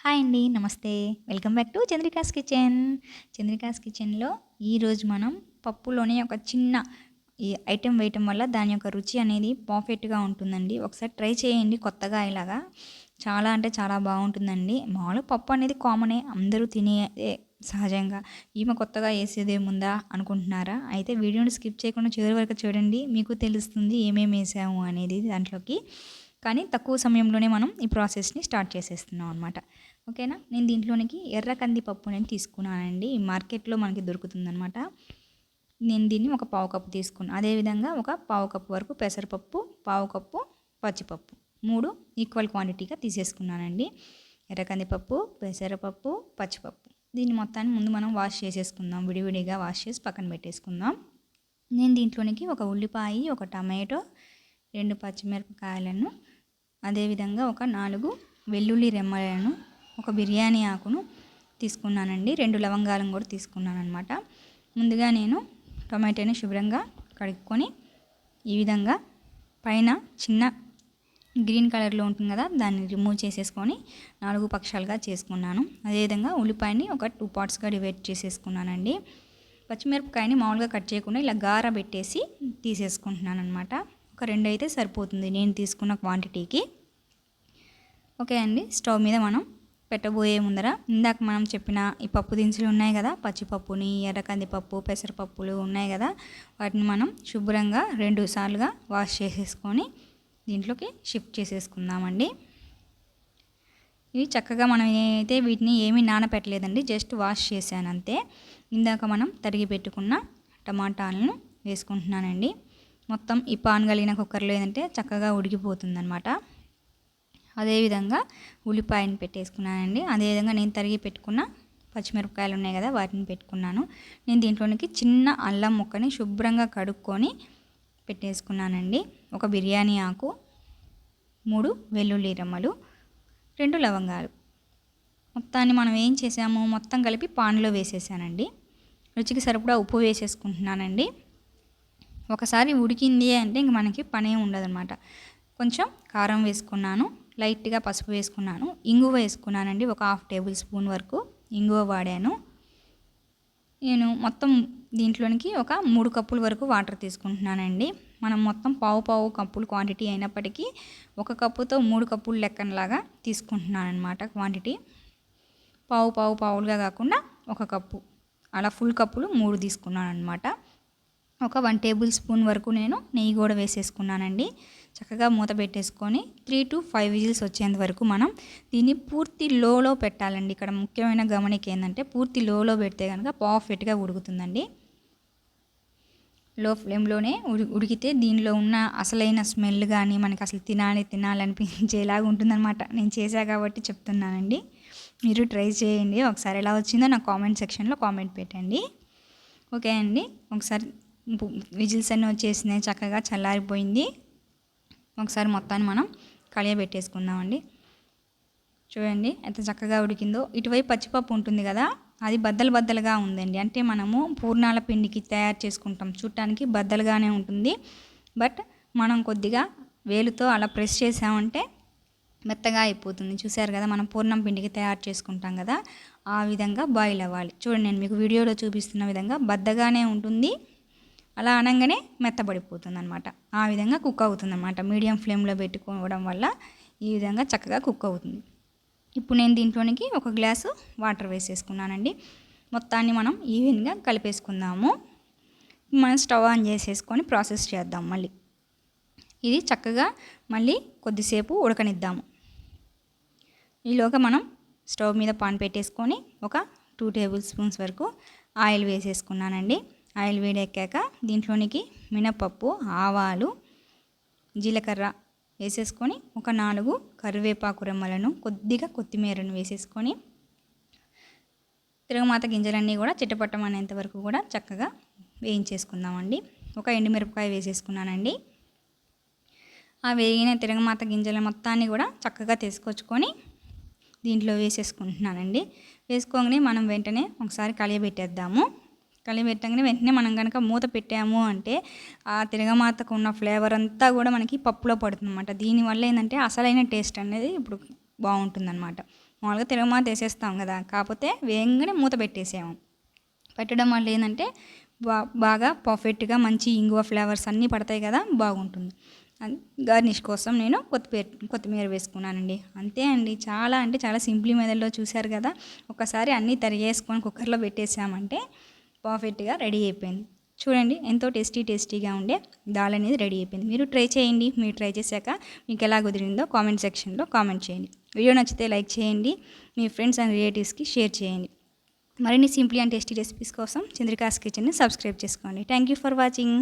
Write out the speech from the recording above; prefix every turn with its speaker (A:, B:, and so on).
A: Hi అండి. నమస్తే. Welcome back to Chandrika's kitchen. Chandrika's కిచెన్‌లో ఈరోజు మనం పప్పులోనే ఒక చిన్న ఈ ఐటెమ్ వేయటం వల్ల దాని యొక్క రుచి అనేది పర్ఫెక్ట్‌గా ఉంటుందండి. ఒకసారి ట్రై చేయండి కొత్తగా ఇలాగా. చాలా అంటే చాలా బాగుంటుందండి. మామూలుగా పప్పు అనేది కామనే. అందరూ తినేదే సహజంగా. ఈమె కొత్తగా ఏసేదేముందా అనుకుంటున్నారా? అయితే వీడియోని స్కిప్ చేయకుండా చివరి వరకు చూడండి. మీకు తెలుస్తుంది ఏమేమి ఏసాము అనేది దాంట్లోకి. కానీ తక్కువ సమయంలోనే మనం ఈ ప్రాసెస్‌ని స్టార్ట్ చేసేస్తున్నాం అనమాట. ఓకేనా. నేను దీంట్లోనికి ఎర్ర కందిపప్పు నేను తీసుకున్నానండి. మార్కెట్లో మనకి దొరుకుతుందనమాట. నేను దీన్ని ఒక పావు కప్పు తీసుకున్నాను. అదేవిధంగా ఒక పావు కప్పు వరకు పెసరపప్పు, పావు కప్పు పచ్చిపప్పు 3 ఈక్వల్ క్వాంటిటీగా తీసేసుకున్నానండి. ఎర్ర కందిపప్పు, పెసరపప్పు, పచ్చిపప్పు. దీన్ని మొత్తాన్ని ముందు మనం వాష్ చేసేసుకుందాం. విడివిడిగా వాష్ చేసి పక్కన పెట్టేసుకుందాం. నేను దీంట్లోనికి ఒక ఉల్లిపాయ, ఒక టమాటో, 2 పచ్చిమిరపకాయలను, అదేవిధంగా ఒక 4 వెల్లుల్లి రెమ్మలను, ఒక బిర్యానీ ఆకును తీసుకున్నానండి. 2 లవంగాలను కూడా తీసుకున్నానమాట. ముందుగా నేను టొమాటోని శుభ్రంగా కడుక్కొని ఈ విధంగా పైన చిన్న గ్రీన్ కలర్లో ఉంటుంది కదా, దాన్ని రిమూవ్ చేసేసుకొని 4 పక్షాలుగా చేసుకున్నాను. అదేవిధంగా ఉల్లిపాయని ఒక 2 పార్ట్స్గా డివైడ్ చేసేసుకున్నానండి. పచ్చిమిరపకాయని మామూలుగా కట్ చేయకుండా ఇలా గార పెట్టేసి తీసేసుకుంటున్నాను అనమాట. ఒక 2 అయితే సరిపోతుంది నేను తీసుకున్న క్వాంటిటీకి. ఓకే అండి. స్టవ్ మీద మనం పెట్టబోయే ముందర ఇందాక మనం చెప్పిన ఈ పప్పు దినుసులు ఉన్నాయి కదా, పచ్చిపప్పుని, ఎర్ర కందిపప్పు, పెసరపప్పులు ఉన్నాయి కదా, వాటిని మనం శుభ్రంగా 2 సార్లుగా వాష్ చేసేసుకొని దీంట్లోకి షిఫ్ట్ చేసేసుకుందామండి. ఇవి చక్కగా మనం అయితే వీటిని ఏమీ నానపెట్టలేదండి, జస్ట్ వాష్ చేశాను అంతే. ఇందాక మనం తరిగి పెట్టుకున్న టమాటాలను వేసుకుంటున్నానండి. మొత్తం ఈ పాన్ గలిగిన కుక్కర్లో ఏంటంటే చక్కగా ఉడికిపోతుందన్నమాట. అదేవిధంగా ఉల్లిపాయని పెట్టేసుకున్నానండి. అదేవిధంగా నేను తరిగి పెట్టుకున్న పచ్చిమిరపకాయలు ఉన్నాయి కదా, వాటిని పెట్టుకున్నాను. నేను దీంట్లోనికి చిన్న అల్లం ముక్కని శుభ్రంగా కడుక్కొని పెట్టేసుకున్నానండి. ఒక బిర్యానీ ఆకు, 3 వెల్లుల్లి రెమ్మలు, 2 లవంగాలు. మొత్తాన్ని మనం ఏం చేసాము, మొత్తం కలిపి పాన్లో వేసేసానండి. రుచికి సరిపడా ఉప్పు వేసేసుకుంటున్నానండి. ఒకసారి ఉడికింది అంటే ఇంక మనకి పనే ఉండదన్నమాట. కొంచెం కారం వేసుకున్నాను, లైట్గా పసుపు వేసుకున్నాను, ఇంగువ వేసుకున్నానండి. ఒక 1/2 టేబుల్ స్పూన్ వరకు ఇంగువ వాడాను. నేను మొత్తం దీంట్లోనికి ఒక 3 కప్పుల వరకు వాటర్ తీసుకుంటున్నానండి. మనం మొత్తం పావు కప్పులు క్వాంటిటీ అయినప్పటికీ 1 కప్పుతో 3 కప్పులు లెక్కనలాగా తీసుకుంటున్నాను అనమాట క్వాంటిటీ. పావులుగా కాకుండా 1 కప్పు, అలా ఫుల్ కప్పులు 3 తీసుకున్నాను అనమాట. ఒక 1 టేబుల్ స్పూన్ వరకు నేను నెయ్యి కూడా వేసేసుకున్నానండి. చక్కగా మూత పెట్టేసుకొని 3 to 5 విజిల్స్ వచ్చేంత వరకు మనం దీన్ని పూర్తి లోలో పెట్టాలండి. ఇక్కడ ముఖ్యమైన గమనిక ఏంటంటే పూర్తి లోలో పెడితే కనుక పర్ఫెక్ట్గా ఉడుకుతుందండి. లో ఫ్లేమ్లోనే ఉడికితే దీనిలో ఉన్న అసలైన స్మెల్ కానీ మనకి అసలు తినాలనిపించేలాగా ఉంటుందన్నమాట. నేను చేశా కాబట్టి చెప్తున్నానండి. మీరు ట్రై చేయండి. ఒకసారి ఎలా వచ్చిందో నాకు కామెంట్ సెక్షన్లో కామెంట్ పెట్టండి. ఓకే అండి. ఒకసారి విజిల్స్ అన్నీ వచ్చేసినాయి, చక్కగా చల్లారిపోయింది. ఒకసారి మొత్తాన్ని మనం కలియబెట్టేసుకుందామండి. చూడండి ఎంత చక్కగా ఉడికిందో. ఇటువైపు పచ్చిపప్పు ఉంటుంది కదా, అది బద్దలుగా ఉందండి. అంటే మనము పూర్ణాల పిండికి తయారు చేసుకుంటాం, చూడటానికి బద్దలుగానే ఉంటుంది. బట్ మనం కొద్దిగా వేలుతో అలా ప్రెస్ చేసామంటే మెత్తగా అయిపోతుంది. చూసారు కదా, మనం పూర్ణం పిండికి తయారు చేసుకుంటాం కదా, ఆ విధంగా బాయిల్ అవ్వాలి. చూడండి, నేను మీకు వీడియోలో చూపిస్తున్న విధంగా బద్దగానే ఉంటుంది. అలా అనగానే మెత్తబడిపోతుంది అనమాట. ఆ విధంగా కుక్ అవుతుంది అనమాట. మీడియం ఫ్లేమ్లో పెట్టుకోవడం వల్ల ఈ విధంగా చక్కగా కుక్ అవుతుంది. ఇప్పుడు నేను దీంట్లోనికి 1 గ్లాసు వాటర్ వేసేసుకున్నానండి. మొత్తాన్ని మనం ఈవెన్గా కలిపేసుకుందాము. మనం స్టవ్ ఆన్ చేసేసుకొని ప్రాసెస్ చేద్దాం. మళ్ళీ ఇది చక్కగా మళ్ళీ కొద్దిసేపు ఉడకనిద్దాము. ఈలోగా మనం స్టవ్ మీద పాన్ పెట్టేసుకొని ఒక 2 టేబుల్ స్పూన్స్ వరకు ఆయిల్ వేసేసుకున్నానండి. ఆయిల్ వేడెక్కాక దీంట్లోనికి మినపప్పు, ఆవాలు, జీలకర్ర వేసేసుకొని ఒక 4 కరివేపాకు రెమ్మలను, కొద్దిగా కొత్తిమీరను వేసేసుకొని తిరగమాత గింజలన్నీ కూడా చిట్టపట్టమనేంత వరకు కూడా చక్కగా వేయించేసుకుందామండి. ఒక ఎండుమిరపకాయ వేసేసుకున్నానండి. ఆ వేగిన తిరగమాత గింజల మొత్తాన్ని కూడా చక్కగా తీసుకొచ్చుకొని దీంట్లో వేసేసుకుంటున్నానండి. వేసుకోగానే మనం వెంటనే ఒకసారి కలియబెట్టేద్దాము. కలియబెట్టగానే వెంటనే మనం కనుక మూత పెట్టాము అంటే ఆ తిరగమాతకు ఉన్న ఫ్లేవర్ అంతా కూడా మనకి పప్పులో పడుతుందన్నమాట. దీనివల్ల ఏంటంటే అసలైన టేస్ట్ అనేది ఇప్పుడు బాగుంటుందన్నమాట. మామూలుగా తిరగమాత వేసేస్తాం కదా, కాకపోతే వేగంగానే మూత పెట్టేసాము. పెట్టడం వల్ల ఏంటంటే బాగా పర్ఫెక్ట్గా మంచి ఇంగువ ఫ్లేవర్స్ అన్నీ పడతాయి కదా, బాగుంటుంది. గార్నిష్ కోసం నేను కొత్తిమీర వేసుకున్నానండి. అంతే అండి, చాలా అంటే చాలా సింపుల్ మెథడ్లో చూశారు కదా. ఒకసారి అన్నీ తరిగేసుకొని కుక్కర్లో పెట్టేసామంటే పర్ఫెక్ట్గా రెడీ అయిపోయింది. చూడండి ఎంతో టేస్టీగా ఉండే దాల్ అనేది రెడీ అయిపోయింది. మీరు ట్రై చేయండి. మీరు ట్రై చేశాక మీకు ఎలా కుదిరిందో కామెంట్ సెక్షన్లో కామెంట్ చేయండి. వీడియో నచ్చితే లైక్ చేయండి, మీ ఫ్రెండ్స్ అండ్ రిలేటివ్స్కి షేర్ చేయండి. మరిన్ని సింప్లీ అండ్ టేస్టీ రెసిపీస్ కోసం చంద్రికాస్ కిచెన్ని సబ్స్క్రైబ్ చేసుకోండి. Thank you for watching.